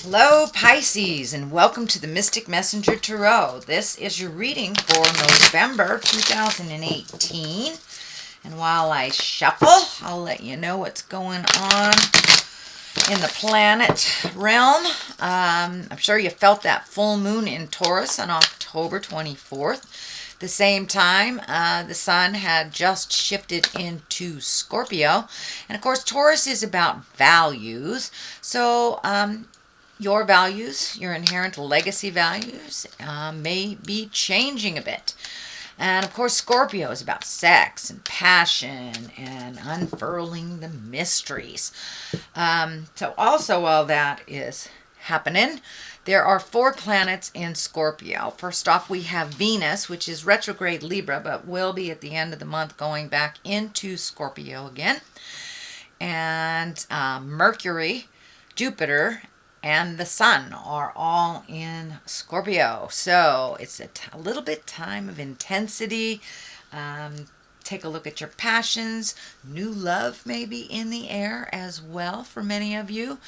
Hello, Pisces, and welcome to the Mystic Messenger Tarot. This is your reading for November 2018. And while I shuffle, I'll let you know what's going on in the planet realm. I'm sure you felt that full moon in Taurus on October 24th. The same time, the sun had just shifted into Scorpio. And of course, Taurus is about values. So, your values, your inherent legacy values, may be changing a bit. And of course, Scorpio is about sex and passion and unfurling the mysteries. So also while that is happening, there are 4 planets in Scorpio. First off, we have Venus, which is retrograde Libra, but will be at the end of the month going back into Scorpio again. And Mercury, Jupiter, and the sun are all in Scorpio. So it's a little bit time of intensity. Take a look at your passions. New love may be in the air as well for many of you.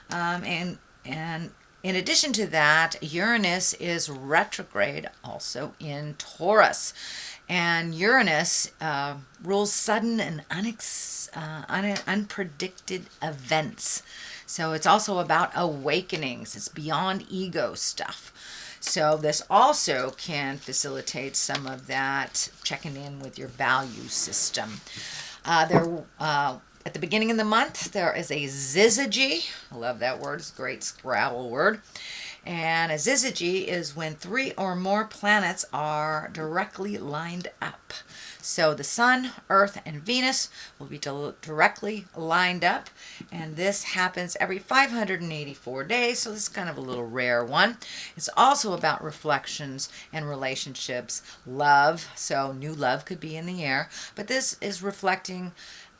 And in addition to that, Uranus is retrograde also in Taurus. And Uranus rules sudden and unpredicted events. So it's also about awakenings. It's beyond ego stuff. So this also can facilitate some of that checking in with your value system. At the beginning of the month, there is a syzygy. I love that word. It's a great Scrabble word. And a syzygy is when 3 or more planets are directly lined up. So the Sun, Earth, and Venus will be directly lined up. And this happens every 584 days. So this is kind of a little rare one. It's also about reflections and relationships, love. So new love could be in the air. But this is reflecting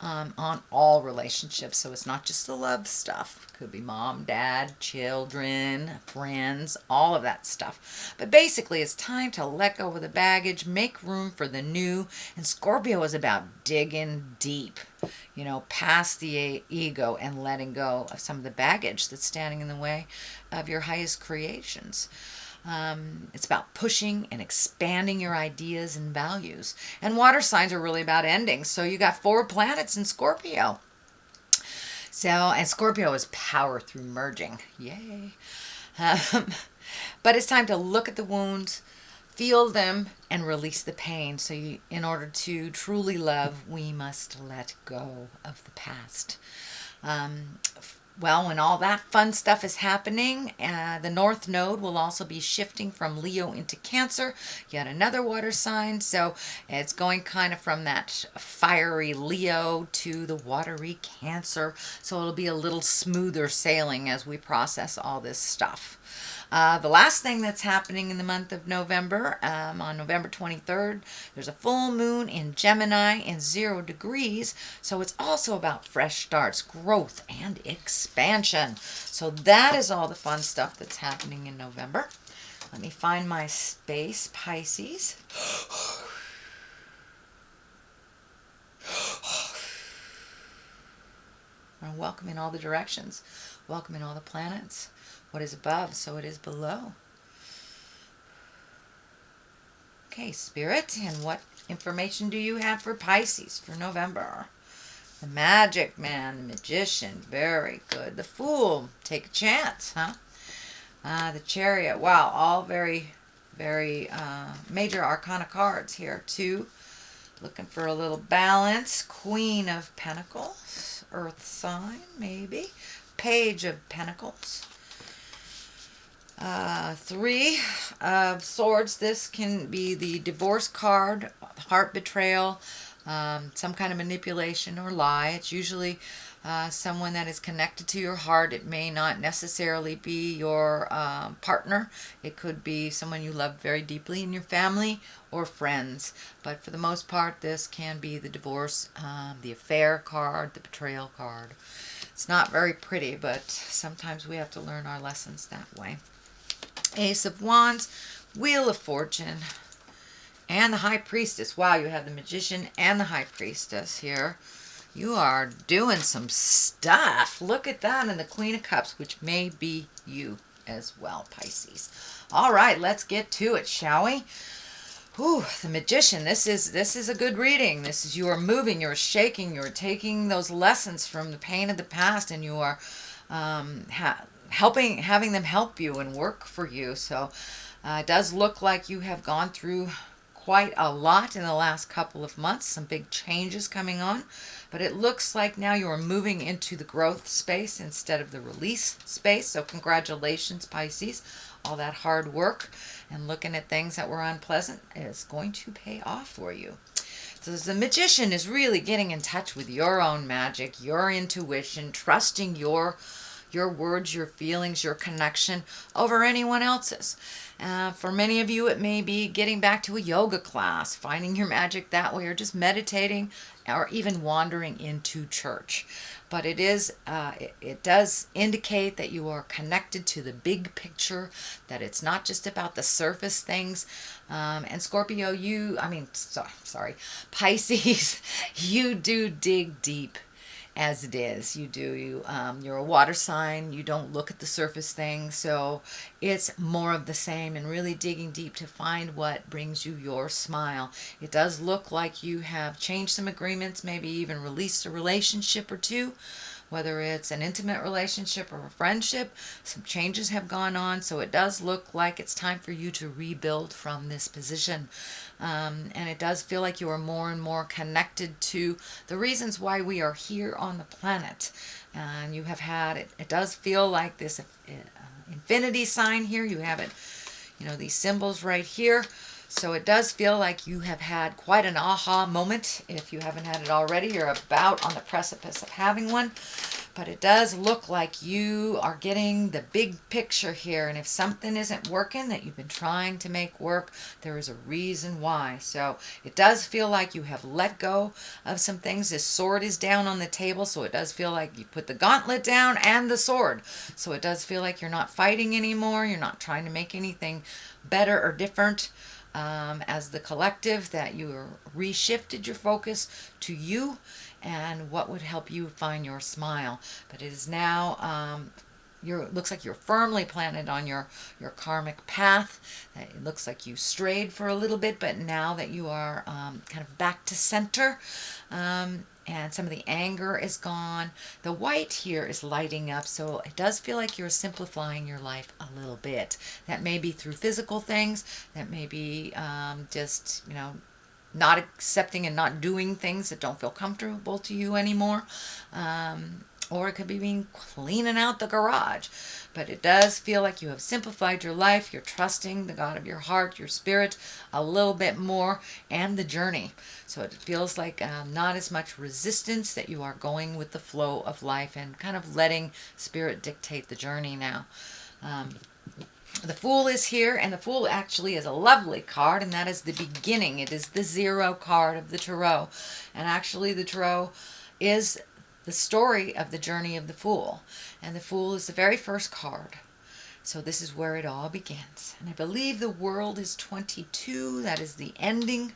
on all relationships. So it's not just the love stuff. Could be mom, dad, children, friends, all of that stuff. But basically, it's time to let go of the baggage, make room for the new. And Scorpio is about digging deep, past the ego and letting go of some of the baggage that's standing in the way of your highest creations. It's about pushing and expanding your ideas and values. And water signs are really about endings. So you got 4 planets in Scorpio. And Scorpio is power through merging. Yay. But it's time to look at the wounds, feel them, and release the pain. So in order to truly love, we must let go of the past. When all that fun stuff is happening, the North Node will also be shifting from Leo into Cancer, yet another water sign. So it's going kind of from that fiery Leo to the watery Cancer. So it'll be a little smoother sailing as we process all this stuff. The last thing that's happening in the month of November, on November 23rd, there's a full moon in Gemini in 0 degrees. So it's also about fresh starts, growth, and expansion. So that is all the fun stuff that's happening in November. Let me find my space, Pisces. I'm welcoming all the directions, welcoming all the planets. What is above, so it is below. Okay, Spirit, and what information do you have for Pisces for November? The Magic Man, the Magician, very good. The Fool, take a chance, huh? The Chariot, wow, all very, very major arcana cards here, too. Looking for a little balance. Queen of Pentacles, Earth sign, maybe. Page of Pentacles. 3 of Swords. This can be the divorce card, heart betrayal, some kind of manipulation or lie. It's usually someone that is connected to your heart. It may not necessarily be your partner. It could be someone you love very deeply in your family or friends. But for the most part, this can be the divorce, the affair card, the betrayal card. It's not very pretty, but sometimes we have to learn our lessons that way. Ace of Wands, Wheel of Fortune, and the High Priestess. Wow, you have the Magician and the High Priestess here. You are doing some stuff. Look at that, and the Queen of Cups, which may be you as well, Pisces. All right, let's get to it, shall we? Ooh, the Magician. This is a good reading. This is, you are moving, you're shaking, you're taking those lessons from the pain of the past, and you are having them help you and work for you. So it does look like you have gone through quite a lot in the last couple of months, some big changes coming on, but it looks like now you are moving into the growth space instead of the release space. So congratulations, Pisces. All that hard work and looking at things that were unpleasant is going to pay off for you. So the Magician is really getting in touch with your own magic, your intuition, trusting your words, your feelings, your connection over anyone else's. For many of you, it may be getting back to a yoga class, finding your magic that way, or just meditating, or even wandering into church. But it does indicate that you are connected to the big picture, that it's not just about the surface things. And Scorpio, Pisces, you do dig deep. As it is, you're a water sign. You don't look at the surface things, so it's more of the same, and really digging deep to find what brings you your smile. It does look like you have changed some agreements, maybe even released a relationship or two, whether it's an intimate relationship or a friendship. Some changes have gone on, so it does look like it's time for you to rebuild from this position. And it does feel like you are more and more connected to the reasons why we are here on the planet. And you have had it. It does feel like this infinity sign here. You have it, these symbols right here. So it does feel like you have had quite an aha moment. If you haven't had it already, you're about on the precipice of having one. But it does look like you are getting the big picture here. And if something isn't working that you've been trying to make work, there is a reason why. So it does feel like you have let go of some things. This sword is down on the table, so it does feel like you put the gauntlet down and the sword. So it does feel like you're not fighting anymore. You're not trying to make anything better or different. As the collective, that you reshifted your focus to you and what would help you find your smile. But it is now, looks like you're firmly planted on your karmic path. It looks like you strayed for a little bit, but now that you are kind of back to center, and some of the anger is gone. The white here is lighting up, so it does feel like you're simplifying your life a little bit. That may be through physical things, that may be just, not accepting and not doing things that don't feel comfortable to you anymore. Or it could be being cleaning out the garage. But it does feel like you have simplified your life. You're trusting the God of your heart, your spirit, a little bit more, and the journey. So it feels like not as much resistance, that you are going with the flow of life and kind of letting spirit dictate the journey now. The Fool is here, and the Fool actually is a lovely card, and that is the beginning. It is the 0 card of the Tarot. And actually the Tarot is the story of the journey of the Fool. And the Fool is the very first card. So this is where it all begins. And I believe the world is 22. That is the ending.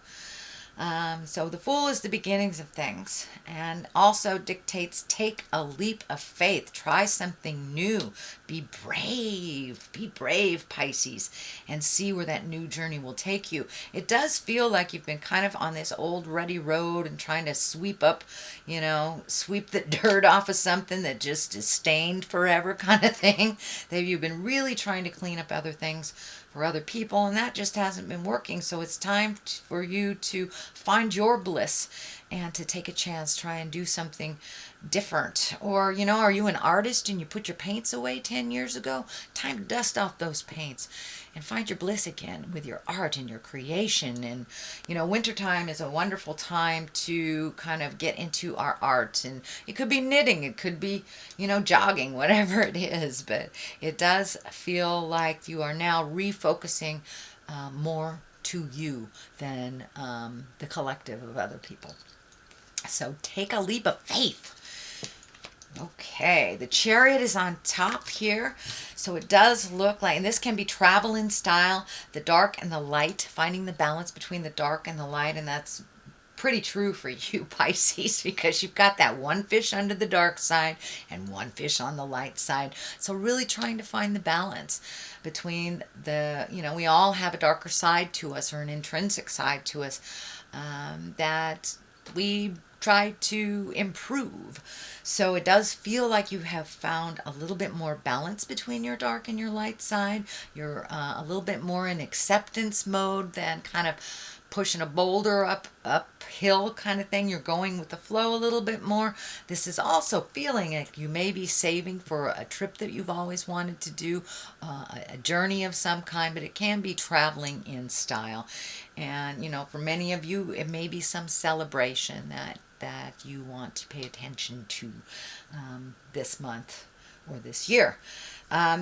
So the Fool is the beginnings of things, and also dictates take a leap of faith. Try something new. Be brave, Pisces, and see where that new journey will take you. It does feel like you've been kind of on this old ruddy road and trying to sweep the dirt off of something that just is stained forever kind of thing. That you've been really trying to clean up other things for other people, and that just hasn't been working. So it's time for you to find your bliss and to take a chance, try and do something different. Or, are you an artist and you put your paints away 10 years ago? Time to dust off those paints and find your bliss again with your art and your creation. And, wintertime is a wonderful time to kind of get into our art. And it could be knitting, it could be, jogging, whatever it is. But it does feel like you are now refocusing more to you than the collective of other people. So take a leap of faith. Okay, the Chariot is on top here. So it does look like, and this can be travel in style, the dark and the light, finding the balance between the dark and the light, and that's pretty true for you, Pisces, because you've got that one fish under the dark side and one fish on the light side. So really trying to find the balance between the, we all have a darker side to us, or an intrinsic side to us, that we try to improve. So it does feel like you have found a little bit more balance between your dark and your light side. You're a little bit more in acceptance mode than kind of pushing a boulder uphill kind of thing. You're going with the flow a little bit more. This is also feeling like you may be saving for a trip that you've always wanted to do, a journey of some kind, but it can be traveling in style. And, for many of you, it may be some celebration that you want to pay attention to this month or this year.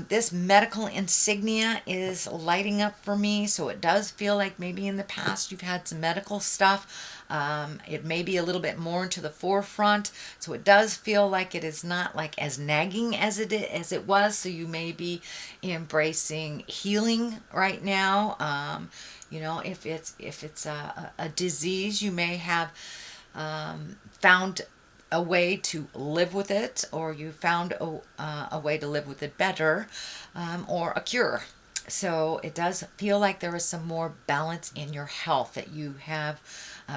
This medical insignia is lighting up for me, so it does feel like maybe in the past you've had some medical stuff. It may be a little bit more into the forefront, so it does feel like it is not like as nagging as it was. So you may be embracing healing right now. If it's a disease, you may have found a way to live with it, or you found a way to live with it better, or a cure. So it does feel like there is some more balance in your health, that you have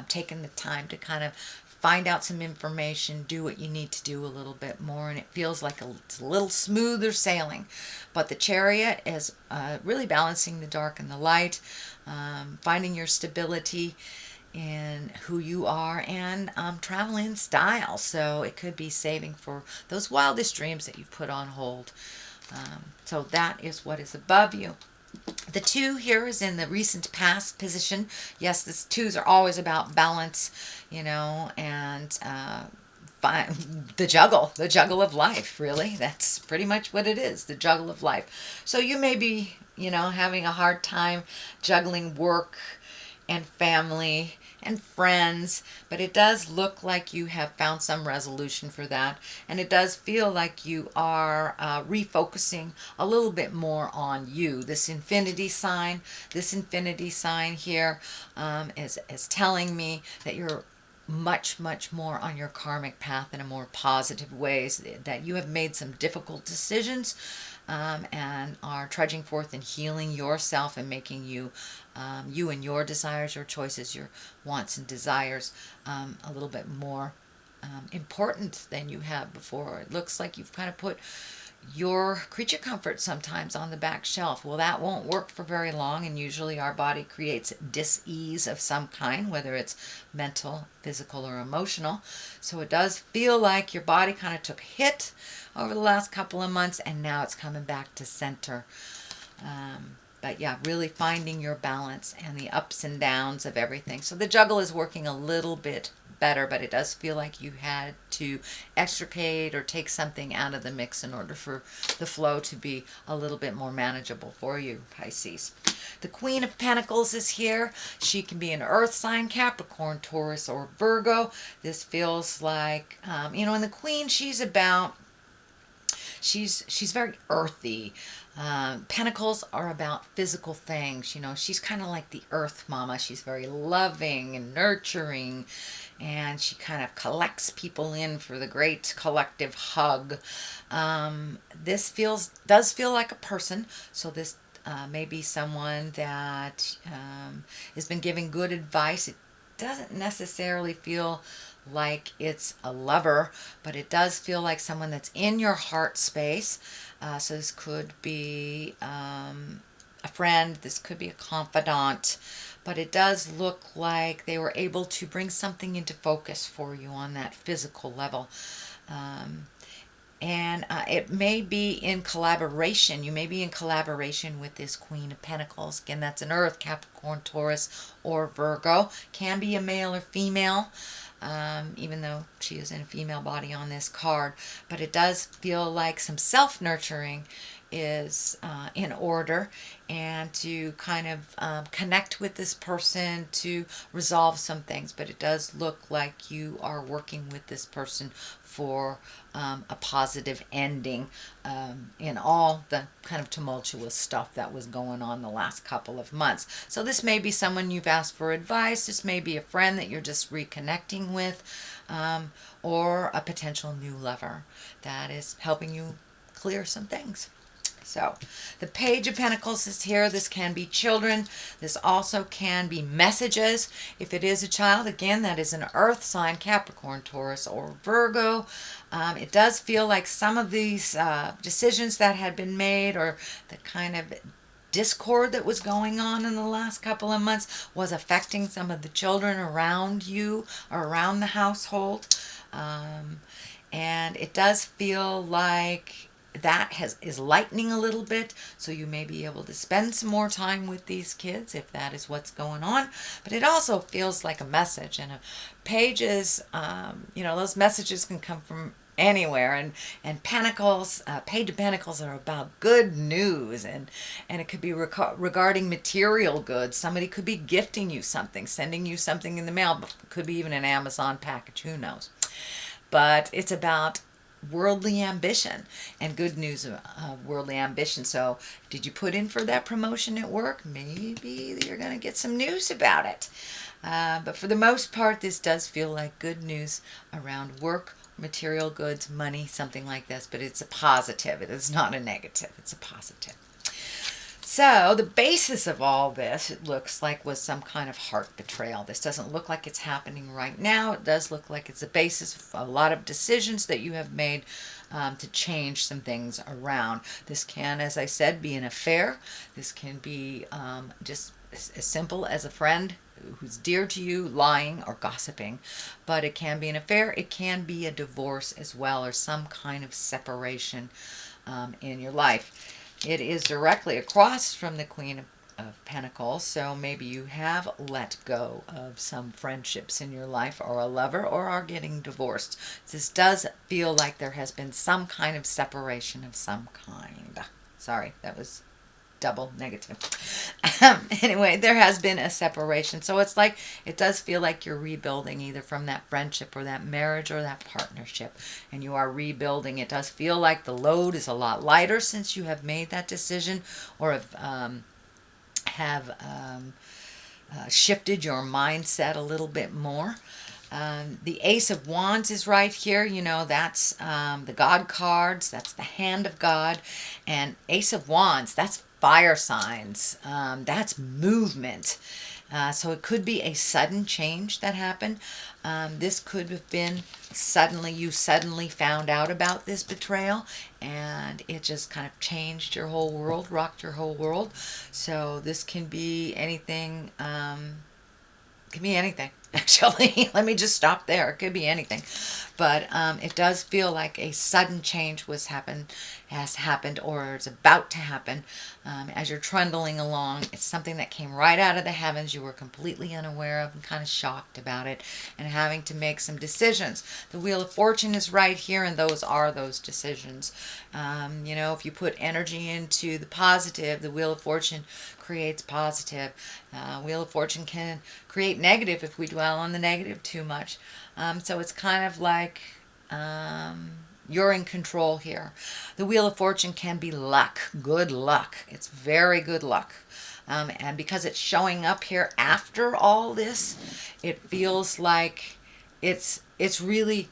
taken the time to kind of find out some information, do what you need to do a little bit more, and it feels like it's a little smoother sailing. But the Chariot is really balancing the dark and the light, finding your stability in who you are, and travel in style. So it could be saving for those wildest dreams that you've put on hold. So that is what is above you. The 2 here is in the recent past position. Yes, the 2s are always about balance, and the juggle of life, really. That's pretty much what it is, the juggle of life. So you may be, having a hard time juggling work and family and friends, but it does look like you have found some resolution for that, and it does feel like you are refocusing a little bit more on you. This infinity sign here is telling me that you're much more on your karmic path in a more positive ways, that you have made some difficult decisions, and are trudging forth and healing yourself and making you and your desires, your choices, your wants and desires a little bit more important than you have before. It looks like you've kind of put your creature comfort sometimes on the back shelf. Well, that won't work for very long, and usually our body creates dis-ease of some kind, whether it's mental, physical, or emotional. So it does feel like your body kind of took a hit over the last couple of months, and now it's coming back to center. But yeah, really finding your balance and the ups and downs of everything. So the juggle is working a little bit better, but it does feel like you had to extricate or take something out of the mix in order for the flow to be a little bit more manageable for you, Pisces. The Queen of Pentacles is here. She can be an earth sign, Capricorn, Taurus, or Virgo. This feels like, and the Queen, she's very earthy. Pentacles are about physical things. She's kind of like the earth mama. She's very loving and nurturing, and she kind of collects people in for the great collective hug. This does feel like a person. So this may be someone that has been giving good advice. It doesn't necessarily feel like it's a lover, but it does feel like someone that's in your heart space. So this could be a friend, this could be a confidant, but it does look like they were able to bring something into focus for you on that physical level. And it may be in collaboration. You may be in collaboration with this Queen of Pentacles. Again, that's an earth, Capricorn, Taurus, or Virgo. Can be a male or female, even though she is in a female body on this card. But it does feel like some self-nurturing is in order, and to kind of connect with this person to resolve some things. But it does look like you are working with this person for a positive ending in all the kind of tumultuous stuff that was going on the last couple of months. So this may be someone you've asked for advice. This may be a friend that you're just reconnecting with, or a potential new lover that is helping you clear some things. So the Page of Pentacles is here. This can be children. This also can be messages. If it is a child, again, that is an earth sign, Capricorn, Taurus, or Virgo. It does feel like some of these decisions that had been made, or the kind of discord that was going on in the last couple of months, was affecting some of the children around you or around the household. And it does feel like that is lightening a little bit, so you may be able to spend some more time with these kids if that is what's going on. But it also feels like a message, and a pages, those messages can come from anywhere, and Pentacles, Page of Pentacles are about good news, and it could be regarding material goods. Somebody could be gifting you something, sending you something in the mail, could be even an Amazon package, who knows. But it's about worldly ambition, and good news of worldly ambition. So did you put in for that promotion at work? Maybe you're going to get some news about it. But for the most part, this does feel like good news around work, material goods, money, something like this. But it's a positive. It is not a negative. It's a positive. So the basis of all this, it looks like, was some kind of heart betrayal. This doesn't look like it's happening right now. It does look like it's the basis of a lot of decisions that you have made to change some things around. This can, as I said, be an affair. This can be just as simple as a friend who's dear to you lying or gossiping. But it can be an affair. It can be a divorce as well, or some kind of separation in your life. It is directly across from the Queen of Pentacles, so maybe you have let go of some friendships in your life, or a lover, or are getting divorced. This does feel like there has been some kind of separation of some kind. Sorry, that was double negative. Anyway, there has been a separation. So it's like, it does feel like you're rebuilding either from that friendship or that marriage or that partnership, and you are rebuilding. It does feel like the load is a lot lighter since you have made that decision, or have shifted your mindset a little bit more. The Ace of Wands is right here. That's the God cards. That's the hand of God. And Ace of Wands, that's fire signs. That's movement. So it could be a sudden change that happened. This could have been you suddenly found out about this betrayal, and it just kind of changed your whole world, rocked your whole world. So this can be anything. Could be anything, actually. Let me just stop there. It could be anything. But it does feel like a sudden change has happened, or it's about to happen. As you're trundling along, it's something that came right out of the heavens. You were completely unaware of and kind of shocked about it, and having to make some decisions. The Wheel of Fortune is right here, and those are those decisions. If you put energy into the positive, the Wheel of Fortune creates positive. Wheel of Fortune can create negative if we dwell on the negative too much. So it's kind of like you're in control here. The Wheel of Fortune can be luck, good luck. It's very good luck. And because it's showing up here after all this, it feels like it's really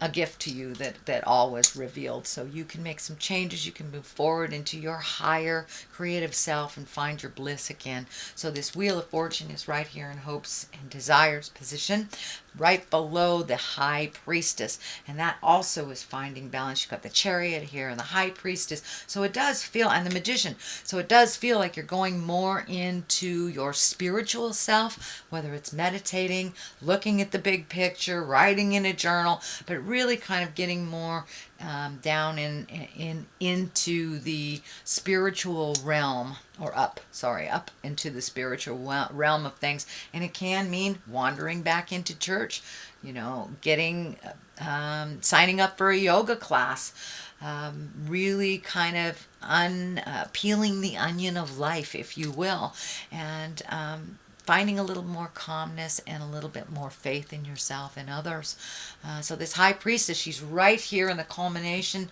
a gift to you that all was revealed. So you can make some changes. You can move forward into your higher creative self and find your bliss again. So this Wheel of Fortune is right here in Hopes and Desires position, right below the High Priestess. And that also is finding balance. You've got the Chariot here and the High Priestess. So it does feel, and the Magician. So it does feel like you're going more into your spiritual self, whether it's meditating, looking at the big picture, writing in a journal, but really kind of getting more down into the spiritual realm, or up into the spiritual realm of things. And it can mean wandering back into church, getting signing up for a yoga class, really kind of peeling the onion of life, if you will, and finding a little more calmness and a little bit more faith in yourself and others. So this high priestess, she's right here in the culmination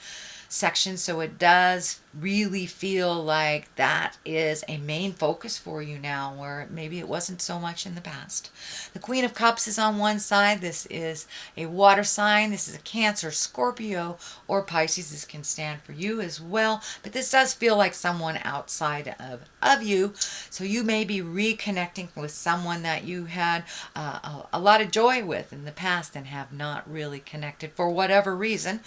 section, so it does really feel like that is a main focus for you now, where maybe it wasn't so much in the past. The Queen of Cups is on one side. This is a water sign. This is a Cancer, Scorpio, or Pisces. This can stand for you as well, but this does feel like someone outside of you. So you may be reconnecting with someone that you had a lot of joy with in the past and have not really connected for whatever reason.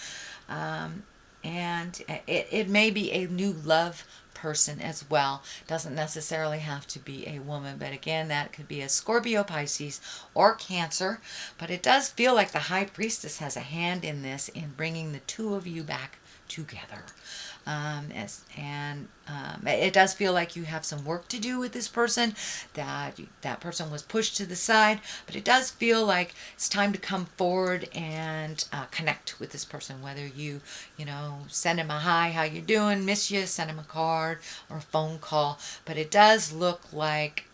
And it may be a new love person as well. Doesn't necessarily have to be a woman, but again, that could be a Scorpio, Pisces, or Cancer. But it does feel like the High Priestess has a hand in this, in bringing the two of you back together. It does feel like you have some work to do with this person, that person was pushed to the side, but it does feel like it's time to come forward and connect with this person, whether you send him a hi, how you doing, miss you, send him a card or a phone call, but it does look like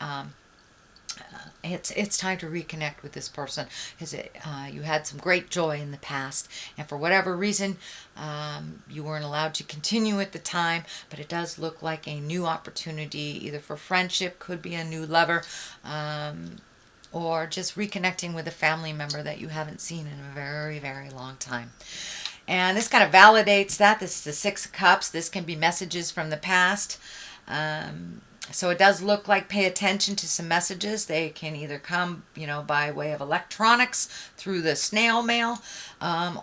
it's time to reconnect with this person, because you had some great joy in the past, and for whatever reason you weren't allowed to continue at the time, but it does look like a new opportunity, either for friendship, could be a new lover, or just reconnecting with a family member that you haven't seen in a very, very long time. And this kind of validates that. This is the Six of Cups. This can be messages from the past. So it does look like pay attention to some messages. They can either come, by way of electronics, through the snail mail,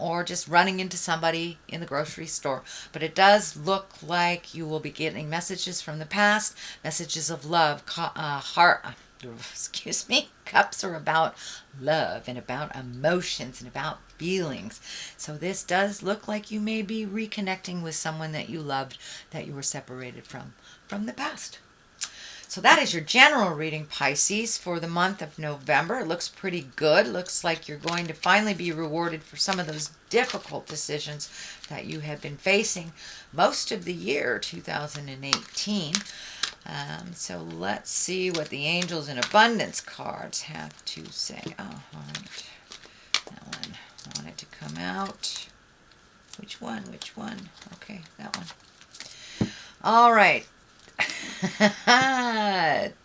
or just running into somebody in the grocery store. But it does look like you will be getting messages from the past, messages of love, Cups are about love and about emotions and about feelings. So this does look like you may be reconnecting with someone that you loved, that you were separated from the past. So that is your general reading, Pisces, for the month of November. It looks pretty good. Looks like you're going to finally be rewarded for some of those difficult decisions that you have been facing most of the year 2018. So let's see what the Angels in Abundance cards have to say. Oh, all right. That one wanted to come out. Which one? Okay, that one. All right.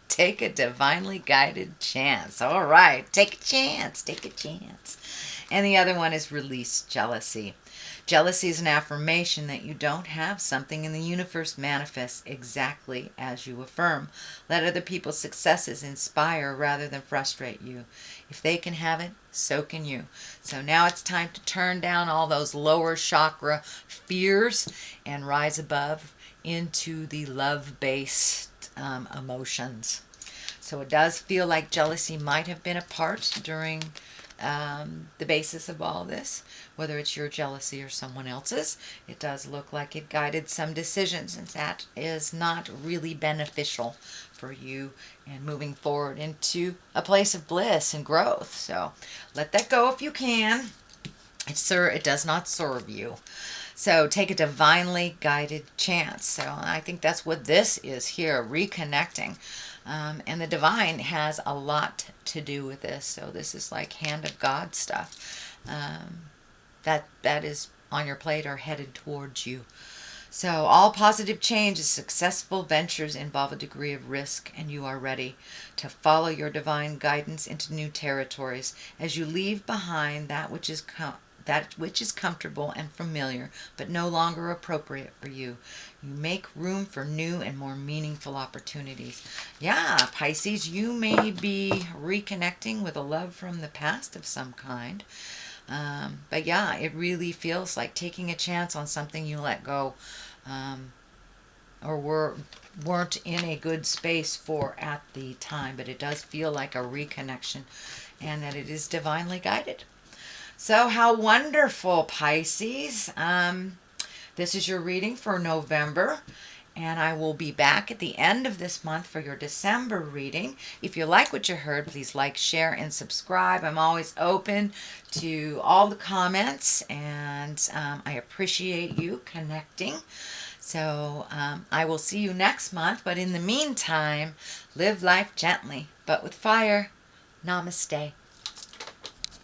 Take a divinely guided chance. All right. Take a chance. And the other one is release jealousy. Jealousy is an affirmation that you don't have something, in the universe manifests exactly as you affirm. Let other people's successes inspire rather than frustrate you. If they can have it, so can you. So now it's time to turn down all those lower chakra fears and rise above into the love-based emotions. So it does feel like jealousy might have been a part during the basis of all this, whether it's your jealousy or someone else's. It does look like it guided some decisions, and that is not really beneficial for you and moving forward into a place of bliss and growth. So let that go if you can. It does not serve you. So take a divinely guided chance. So I think that's what this is here, reconnecting. And the divine has a lot to do with this. So this is like hand of God stuff. That is on your plate or headed towards you. So all positive change and successful ventures involve a degree of risk, and you are ready to follow your divine guidance into new territories as you leave behind that which is comfortable and familiar, but no longer appropriate for you. You make room for new and more meaningful opportunities. Yeah, Pisces, you may be reconnecting with a love from the past of some kind. But yeah, it really feels like taking a chance on something you let go, or weren't in a good space for at the time. But it does feel like a reconnection, and that it is divinely guided. So how wonderful, Pisces. This is your reading for November. And I will be back at the end of this month for your December reading. If you like what you heard, please like, share, and subscribe. I'm always open to all the comments, and I appreciate you connecting. So I will see you next month. But in the meantime, live life gently, but with fire. Namaste.